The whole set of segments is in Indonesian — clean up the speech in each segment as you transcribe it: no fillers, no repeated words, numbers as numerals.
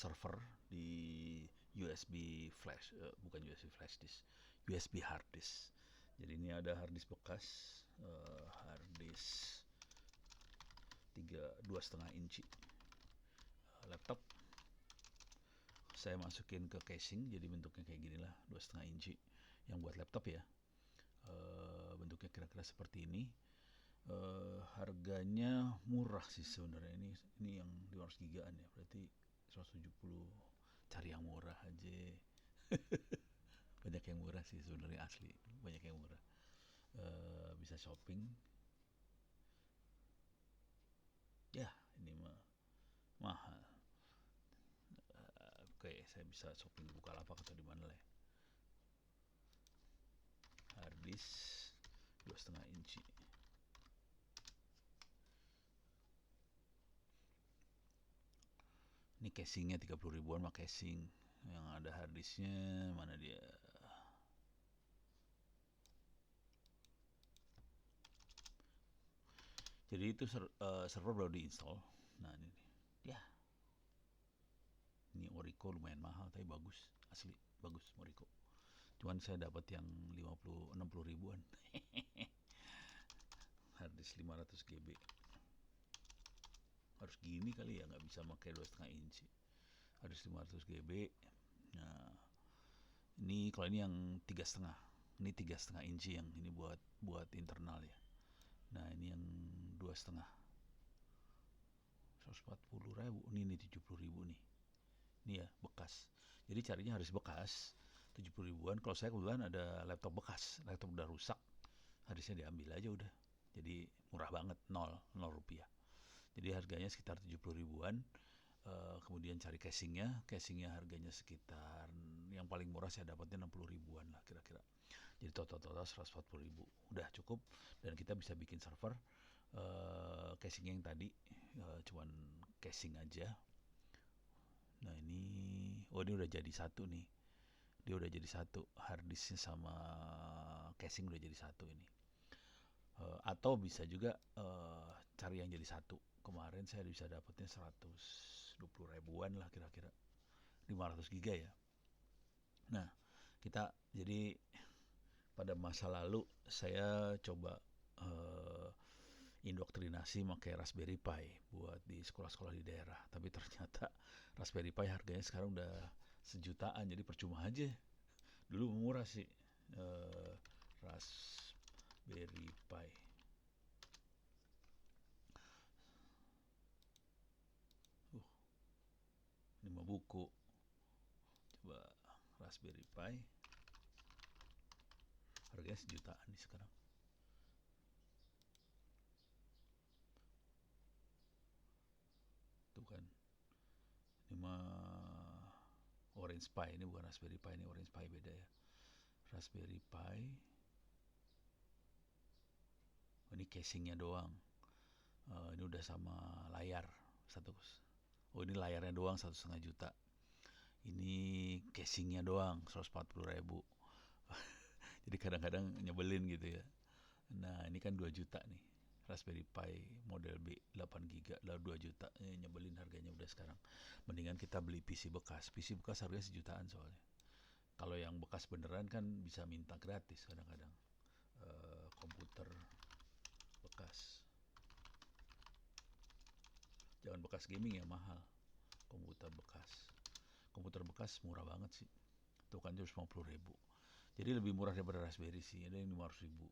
server di USB flash, bukan USB flash disk, USB hard disk. Jadi ini ada hard disk bekas, hard disk 2,5 inci, laptop. Saya masukin ke casing, jadi bentuknya kayak gini lah, 2,5 inci yang buat laptop ya. Bentuknya kira-kira seperti ini. Harganya murah sih sebenarnya, ini yang 500 gigaan ya, berarti 170. Cari yang murah aja. Banyak yang murah sih sebenarnya, asli banyak yang murah. Bisa shopping ya, ini mah mahal. Oke, saya bisa shopping di Bukalapak atau di mana lah ya. Harddisk 2,5 inci. Ini casingnya 30 ribuan mah casing. Yang ada harddisknya mana dia? Jadi itu server baru diinstal. Nah ini nih. Ya. Ini Orico lumayan mahal tapi bagus, asli bagus Orico. Cuman saya dapat yang 60 ribuan. Harddisk 500 GB. Harus gini kali ya, nggak bisa pakai 2,5 inci. Harus 500 GB. Nah, ini kalau ini yang 3,5. Ini 3,5 inci yang ini buat internal ya. Nah, ini yang 2,5. 140 ribu. Ini 70 ribu nih. Ini ya bekas. Jadi carinya harus bekas. 70 ribuan. Kalau saya kebetulan ada laptop bekas, laptop udah rusak, harusnya diambil aja udah. Jadi murah banget, 0 rupiah. Jadi harganya sekitar 70 ribuan. Kemudian cari casingnya harganya sekitar, yang paling murah saya dapatnya 60 ribuan lah kira-kira. Jadi total 140 ribu udah cukup, dan kita bisa bikin server. Casingnya yang tadi cuman casing aja. Nah ini udah jadi satu nih, dia udah jadi satu, harddisknya sama casing udah jadi satu ini. Atau bisa juga cari yang jadi satu. Kemarin saya bisa dapatnya 120 ribuan lah kira-kira, 500 giga ya. Nah kita jadi pada masa lalu saya coba indoktrinasi pakai Raspberry Pi buat di sekolah-sekolah di daerah, tapi ternyata Raspberry Pi harganya sekarang udah sejutaan, jadi percuma aja. Dulu murah sih Raspberry Pi. Ini mah buku. Coba Raspberry Pi. Harganya sejutaan nih sekarang. Tuh kan. Ini mah Orange Pi, ini bukan Raspberry Pi, ini Orange Pi, beda ya. Raspberry Pi. Ini casingnya doang. Ini udah sama layar satu. Ini layarnya doang 1,5 juta. Ini casingnya doang 140 ribu. Jadi kadang-kadang nyebelin gitu ya. Nah ini kan 2 juta nih, Raspberry Pi model B 8 GB lah, 2 juta. Nyebelin harganya udah sekarang. Mendingan kita beli PC bekas. PC bekas harganya sejutaan soalnya. Kalau yang bekas beneran kan bisa minta gratis kadang-kadang. Komputer bekas. Jangan bekas gaming ya, mahal. Komputer bekas murah banget sih. Itu kan 150 ribu. Jadi lebih murah daripada Raspberry sih. Ada yang 500 ribu.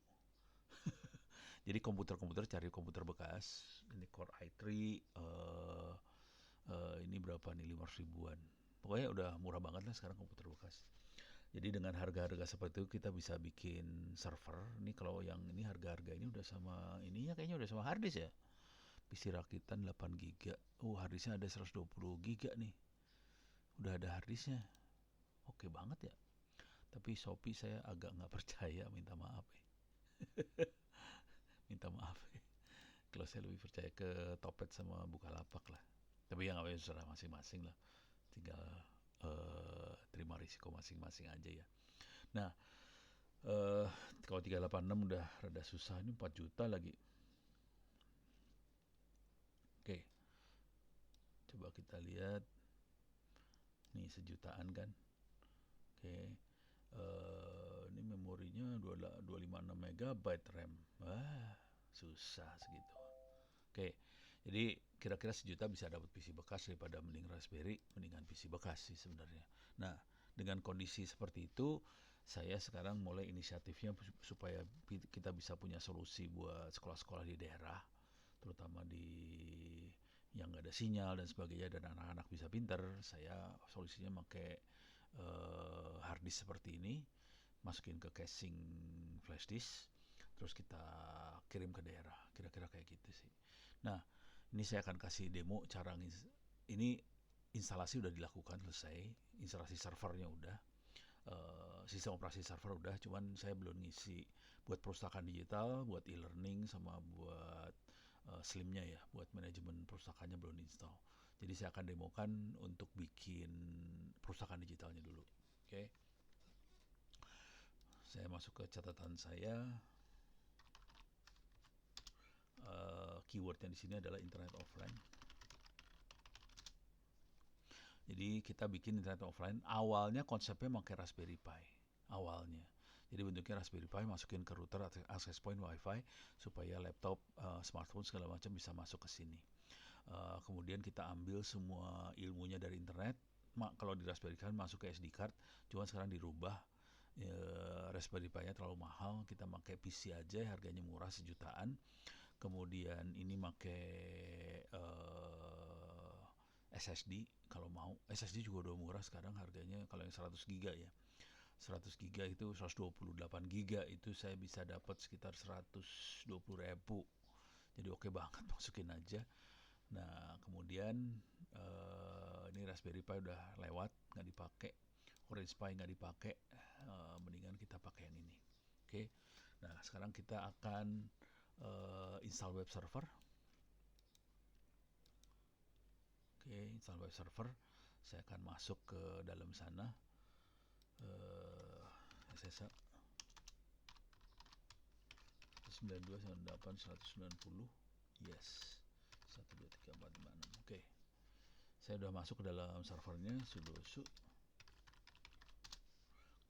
Jadi komputer cari komputer bekas. Ini Core i3. Ini berapa nih, 500 ribuan. Pokoknya udah murah banget lah sekarang komputer bekas. Jadi dengan harga-harga seperti itu kita bisa bikin server. Ini kalau yang ini harga-harga ini udah sama ininya, kayaknya udah sama harddisk ya. PC rakitan 8 GB. Harddisknya ada 120 GB nih. Udah ada harddisknya. Oke banget ya. Tapi Shopee saya agak nggak percaya, minta maaf ya. Minta maaf ya. Kalau saya lebih percaya ke Topet sama Bukalapak lah. Tapi yang namanya serah masing-masing lah. Tinggal terima risiko masing-masing aja ya. Nah, kalau 386 udah rada susah, ini 4 juta lagi. Oke. Coba kita lihat. sejutaan kan. Oke. Ini memorinya 256 MB RAM. Wah, susah segitu. Oke. Jadi kira-kira sejuta bisa dapat PC bekas daripada mending Raspberry, mendingan PC bekas sih sebenarnya. Nah, dengan kondisi seperti itu, saya sekarang mulai inisiatifnya supaya kita bisa punya solusi buat sekolah-sekolah di daerah, terutama di yang nggak ada sinyal dan sebagainya, dan anak-anak bisa pinter. Saya solusinya pakai hard disk seperti ini, masukin ke casing flash disk, terus kita kirim ke daerah. Kira-kira kayak gitu sih. Nah, ini saya akan kasih demo cara ini. Instalasi udah dilakukan, selesai. Instalasi servernya udah, sistem operasi server udah, cuman saya belum ngisi buat perpustakaan digital, buat e-learning, sama buat slimnya ya, buat manajemen perpustakaannya belum install. Jadi saya akan demokan untuk bikin perpustakaan digitalnya dulu. Oke. Saya masuk ke catatan saya. Keywordnya di sini adalah internet offline. Jadi kita bikin internet offline. Awalnya konsepnya pakai Raspberry Pi. Awalnya. Jadi bentuknya Raspberry Pi, masukin ke router access point WiFi supaya laptop, smartphone segala macam bisa masuk ke sini. Kemudian kita ambil semua ilmunya dari internet. Kalau di Raspberry kan masuk ke SD card, cuman sekarang dirubah. Raspberry Pi-nya terlalu mahal, kita pakai PC aja, harganya murah, sejutaan. Kemudian ini pakai SSD. Kalau mau SSD juga udah murah sekarang harganya. Kalau yang 100 GB ya, 100 GB itu 128 GB itu saya bisa dapat sekitar 120.000. Jadi oke banget, masukin aja. Nah, kemudian ini Raspberry Pi udah lewat, nggak dipakai. Orange Pi nggak dipakai. Mendingan kita pakai yang ini. Oke. Nah, sekarang kita akan install web server. Oke, install web server. Saya akan masuk ke dalam sana. SSH 192.168.190. Yes. 123.456. Oke. Saya udah masuk ke dalam servernya, sudo su.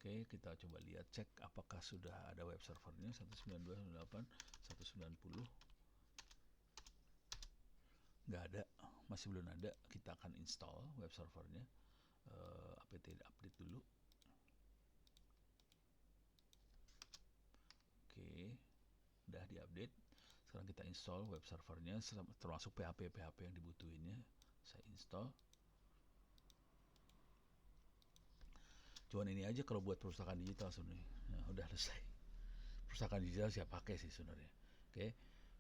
Oke, kita coba lihat, cek apakah sudah ada web servernya 192.168.190. Nggak ada, masih belum ada. Kita akan install web servernya. apt update dulu. Oke, udah diupdate. Sekarang kita install web servernya, termasuk PHP yang dibutuhinnya. Saya install. Cuman ini aja kalau buat perpustakaan digital sebenarnya. Nah, udah selesai. Perpustakaan digital saya pakai sih sebenarnya. Oke.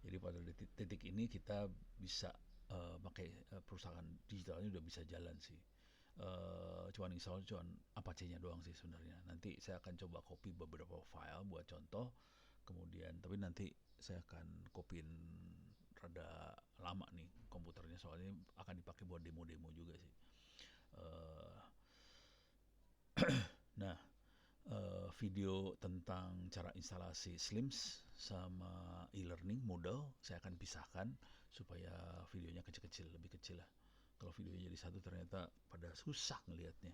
Jadi pada titik ini kita bisa pakai perpustakaan digitalnya udah bisa jalan sih. Cuman install cuman Apache-nya doang sih sebenarnya. Nanti saya akan coba copy beberapa file buat contoh. Kemudian tapi nanti saya akan copyin rada lama nih komputernya, soalnya akan dipakai buat demo-demo juga sih. Nah, video tentang cara instalasi Slims sama e-learning Moodle saya akan pisahkan supaya videonya kecil-kecil, lebih kecil lah. Kalau videonya jadi satu ternyata pada susah ngelihatnya.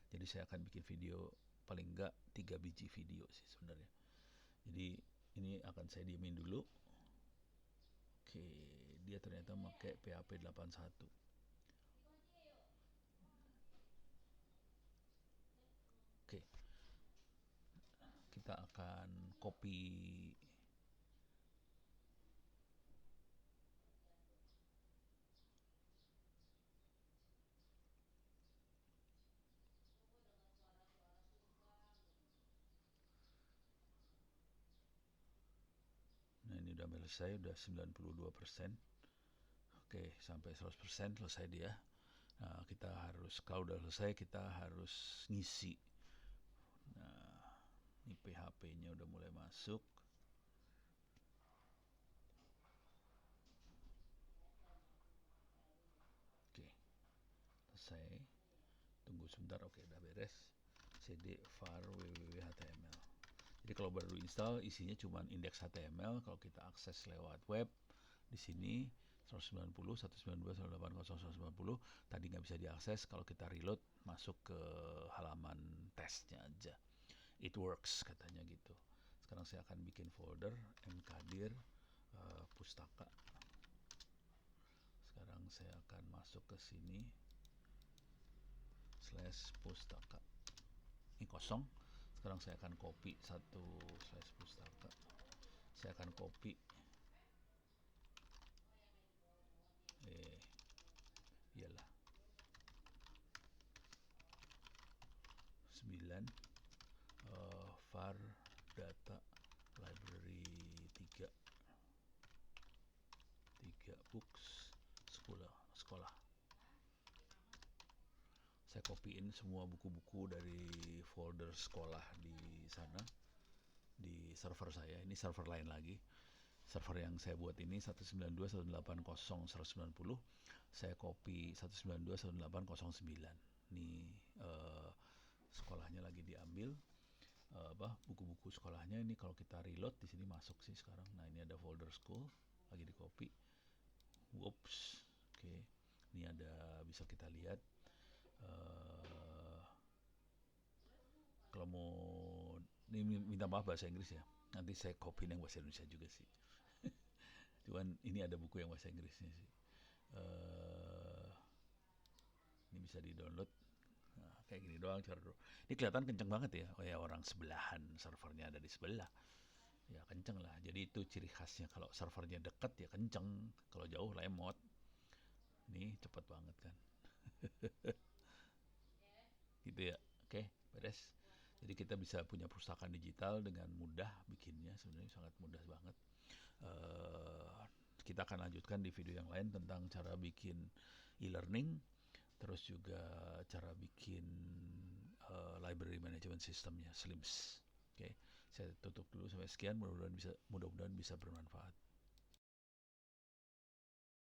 Jadi saya akan bikin video paling enggak 3 biji video sih sebenarnya. Jadi ini akan saya diemin dulu. Oke, dia ternyata pakai PHP 81. Oke. Kita akan copy udah selesai, udah 92%. Oke, sampai 100% selesai dia. Nah, kita harus, kalau udah selesai kita harus ngisi. Nah, ini PHP-nya udah mulai masuk. Oke, selesai. Tunggu sebentar. Oke, udah beres. cd var www.html. Jadi kalau baru install isinya cuma indeks HTML. Kalau kita akses lewat web di sini 190, 192, 180, 190 tadi nggak bisa diakses. Kalau kita reload masuk ke halaman tesnya aja. It works katanya gitu. Sekarang saya akan bikin folder mkdir pustaka. Sekarang saya akan masuk ke sini /pustaka. Ini kosong. Sekarang saya akan copy satu /pustaka. Saya akan copy iyalah 9 var data library 3 books sekolah. Saya copyin semua buku-buku dari folder sekolah di sana di server saya. Ini server lain lagi. Server yang saya buat ini 192.180.190. Saya copy 192.168.09. Ini sekolahnya lagi diambil, buku-buku sekolahnya. Ini kalau kita reload di sini masuk sih sekarang. Nah, ini ada folder school lagi di copy. Whoops. Oke. Ini ada, bisa kita lihat. Kalau mau ini minta maaf bahasa Inggris ya. Nanti saya copy yang bahasa Indonesia juga sih. Cuman ini ada buku yang bahasa Inggrisnya sih. Ini bisa di-download. Nah, kayak gini doang cara dulu. Ini kelihatan kenceng banget ya. Oh ya, orang sebelahan, servernya ada di sebelah. Ya kenceng lah. Jadi itu ciri khasnya. Kalau servernya dekat ya kenceng. Kalau jauh lemot. Ini cepet banget kan. Gitu ya. Oke, beres. Jadi kita bisa punya perpustakaan digital dengan mudah bikinnya. Sebenarnya sangat mudah banget. Kita akan lanjutkan di video yang lain tentang cara bikin e-learning, terus juga cara bikin library management systemnya, SLIMS. Oke, saya tutup dulu sampai sekian. Mudah-mudahan bisa bermanfaat.